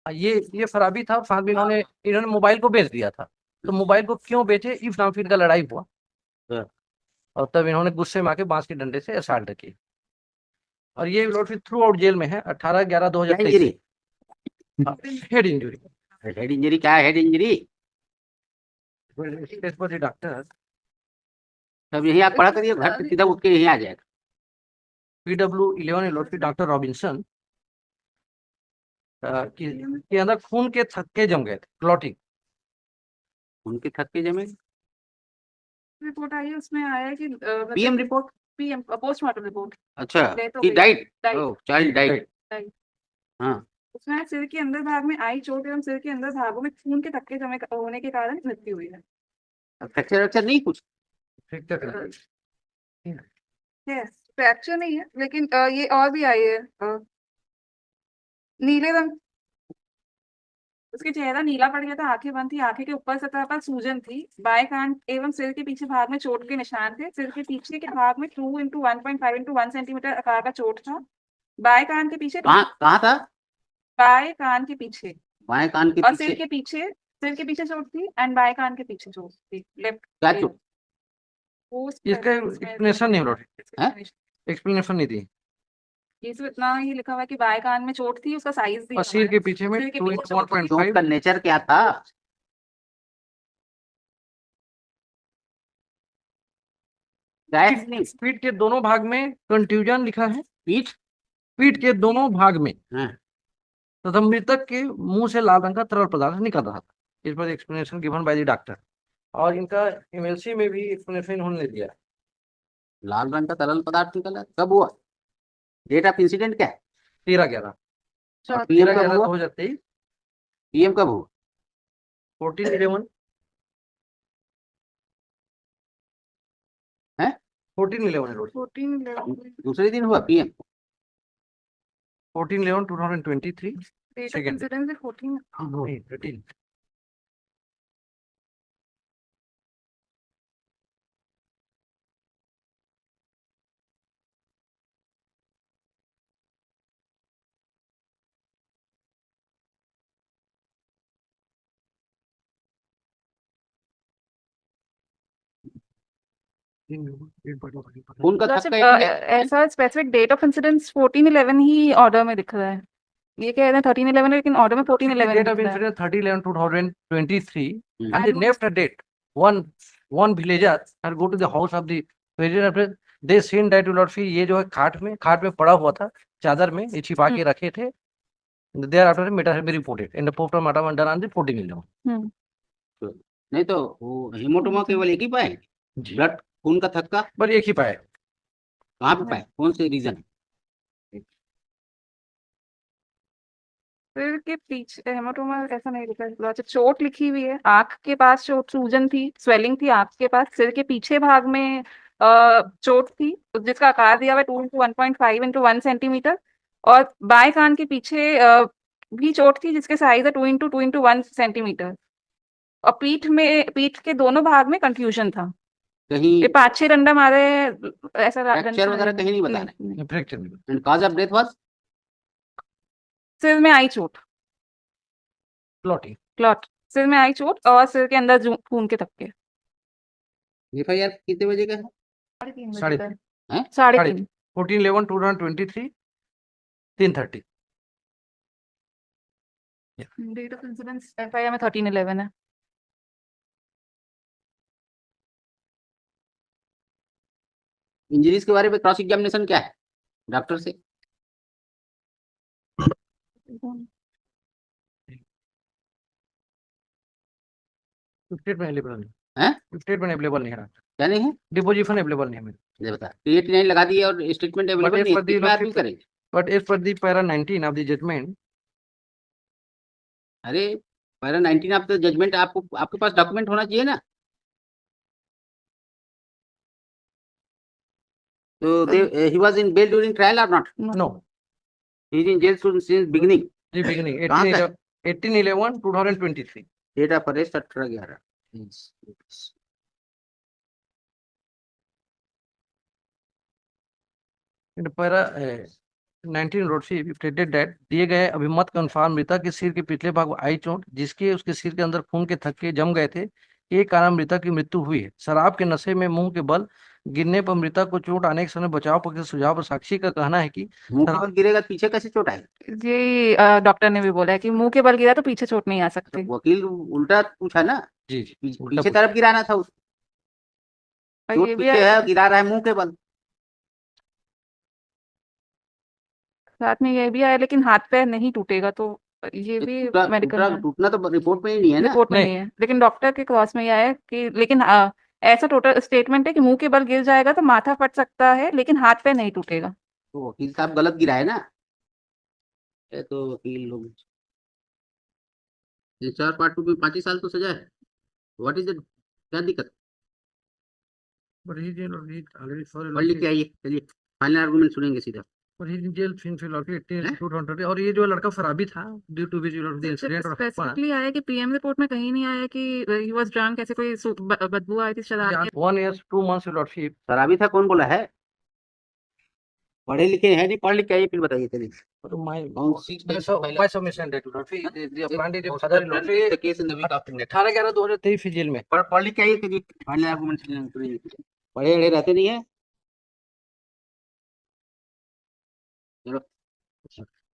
ये फराबी था, बाद में इन्होंने मोबाइल को बेच दिया था। तो मोबाइल को क्यों बेचे, इस नाम फिर का लड़ाई हुआ। और तब इन्होंने गुस्से में आके बांस के डंडे से असाल्ट की। और ये लॉर्ड फिर थ्रू आउट जेल में है 18/11/2023 से। Head injury. हेड इंजरी क्या है? हेड इंजरी डॉक्टर तब यही आप पढ़ा करिए, घर पे सीधा उठ के यहीं आ जाएगा। PW11 लॉर्ड फिर डॉक्टर रॉबिन्सन के अंदर खून के थक्के जम गए थे, क्लॉटिंग। उनके थक्के जमे। रिपोर्ट आई है, उसमें आया है कि PM report, PM postmortem report. अच्छा Death हो कि गई। Diet, Died. ओह चाइल्ड डाइट। हाँ उसमें सिर के अंदर भाग में आई चोट एवं सिर के अंदर भागों में खून के थक्के जमे होने के कारण मृत्यु हुई है। फ्रैक्चर वैक्चर नहीं कुछ? फ्रैक्चर नहीं है, लेकिन ये और भी आई है नीले रंग। उसके चेहरा नीला पड़ गया था, आंखें बंद थी, आंखें के ऊपर सतह पर सूजन थी, बाएं कान एवं सिर के पीछे भाग में चोट के निशान थे। सिर के पीछे के भाग में 2 × 1.5 × 1 सेंटीमीटर आकार का चोट था। बाएं कान के पीछे, कहाँ था? बाएं कान के पीछे बाएं कान के और पीछे। सिर के पीछे चोट थी एंड बाएं कान के पीछे चोट थी। लेफ्ट क्या चोट? इसका एक्सप्लेनेशन नहीं हो रहा, एक्सप्लेनेशन नहीं दी। इसमें इतना ही लिखा हुआ है कि बाएं कान में चोट थी, उसका साइज दिया और सिर के पीछे में सिर के 2 पीछे × 1.5। चोट का नेचर क्या था? पीठ के दोनों भाग में कंट्यूजन लिखा है, पीठ के दोनों भाग में हाँ। तथा मृतक के मुंह से लाल रंग का तरल पदार्थ निकल रहा था। इस पर explanation given by the doctor, और इनका MLC में भी एक्सप्लेनेशन उन्होंने दिया। लाल रंग का तरल पदार्थ निकला, कब हुआ? डेट ऑफ इंसिडेंट क्या है? 13/11। पीएम कब हुआ? 13/11/2023। पीएम कब हुआ? 14/11 है 14/11 दूसरे दिन हुआ पीएम। 14/11/2023 सेकंड। 14 उनका ऐसा स्पेसिफिक डेट ऑफ इंसिडेंस 14/11 ही ऑर्डर में दिख रहा है। ये कह रहे हैं 13/11, लेकिन ऑर्डर में 14/11 date of incident 30/11/2023 and the next date one villager had go to the house of the villager, they seen that lord fee ये जो है खाट में पड़ा हुआ था, चादर में ये छिपा के रखे थे। Thereafter matter have been reported and the postmortem done on the 14/11। नहीं तो वो हेमोटोमा केवल एक ही पाए, ब्लड खून का थक्का पर एक ही पाए। कहाँ पे पाए, कौन से रीजन? सिर के पीछे हेमाटोमा ऐसा नहीं लिखा है। अच्छा, चोट लिखी हुई है, आंख के पास चोट, सूजन थी, स्वेलिंग थी आंख के पास। सिर के पीछे भाग में चोट थी, जिसका आकार दिया हुआ है 2 × 1.5 × 1 सेंटीमीटर। और बाएं कान के पीछे भी चोट थी, जिसके साइज है 2 × 1 सेंटीमीटर। और पीठ के दोनों भाग में कंफ्यूजन था। कहीं ये 5-6 डंडा मारे, ऐसा फ्रैक्चर वगैरह कहीं नहीं बता रहे? Fracture and cause of death was सिर में आई चोट, क्लॉट। सिर में आई चोट और सिर के अंदर खून के थक्के। एफआईआर कितने बजे का है? 3:30 हैं? 3:30 14/11/2023 3:30। डेट ऑफ इंसिडेंस एफआईआर में 13/11 है। इंजरीज के बारे में क्रॉस एग्जामिनेशन क्या है डॉक्टर से? स्टेटमेंट अवेलेबल नहीं हैं? स्टेटमेंट अवेलेबल नहीं है, क्या नहीं है? डिपोजिशन अवेलेबल नहीं है मेरे। ये बता, क्रिएटिनिन लगा दिए और स्टेटमेंट अवेलेबल नहीं है, कितना आदमी करेंगे? But as per the para 19 of the judgment. अरे पैरा 19 ऑफ द जजमेंट, आपको आपके पास डॉक्यूमेंट होना चाहिए ना। So he was in bail during trial or not? No. He is in jail since beginning. The beginning 18/11/2023. Date of arrest 18/11. Para 19 road से stated that दिए गए अभिमत के अनुसार मृतक के सिर के पिछले भाग में आई चोट जिसके उसके सिर के अंदर खून के थक्के जम गए थे के कारण मृतक की मृत्यु हुई है। शराब के नशे में मुंह के बल गिरने पर मृतक को चोट आने के समय बचाव पक्ष के सुझाव पर साक्षी का कहना है कि मुंह के बल गिरेगा तो पीछे कैसे चोट आएगी? ये डॉक्टर ने भी बोला है कि मुंह के बल गिरा तो पीछे चोट नहीं आ सकती। तो वकील उल्टा पूछा ना, जी जी पीछे तरफ गिराना था उसको। और चोट ये भी पीछे है, गिरा रहा है मुंह के बल। साथ में ये भी आया लेकिन हाथ पैर नहीं टूटेगा, तो ये भी मेडिकल टूटना तो रिपोर्ट में ही नहीं है ना। रिपोर्ट में नहीं। नहीं है, लेकिन डॉक्टर के क्रॉस में ये आया कि लेकिन ऐसा टोटल स्टेटमेंट है कि मुंह के बल गिर जाएगा तो माथा फट सकता है लेकिन हाथ पैर नहीं टूटेगा। तो वकील साहब गलत गिरा है ना। ये तो वकील लोग 4 पार्ट 2 में 5 ही साल तो सजा है। व्हाट इज इट, क्या दिक्कत? But he did not read already for पढ़ लिख के आइए, चलिए फाइनल आर्गुमेंट सुनेंगे सीधा। But he in jail since Philadelphia 2020 और ये जो लड़का फराबी था due to which the incident और स्पेसिफिकली आया कि पीएम रिपोर्ट में कहीं नहीं आया कि ही वाज ड्रंक, ऐसे कोई बदबू आई थी शराब की। 1 year 2 months lordship। शराबी था कौन बोला है? पढ़े लिखे हैं नहीं, पढ़ लिख के आइए फिर बताइए। चलिए But my कौन सी my submission that lordship the appointed father lordship case in the week of 18/11/2023 jail में पढ़ लिख के आइए। चलिए फाइनल आर्गुमेंट सुनेंगे। पढ़े अड़े रहते नहीं है। चलो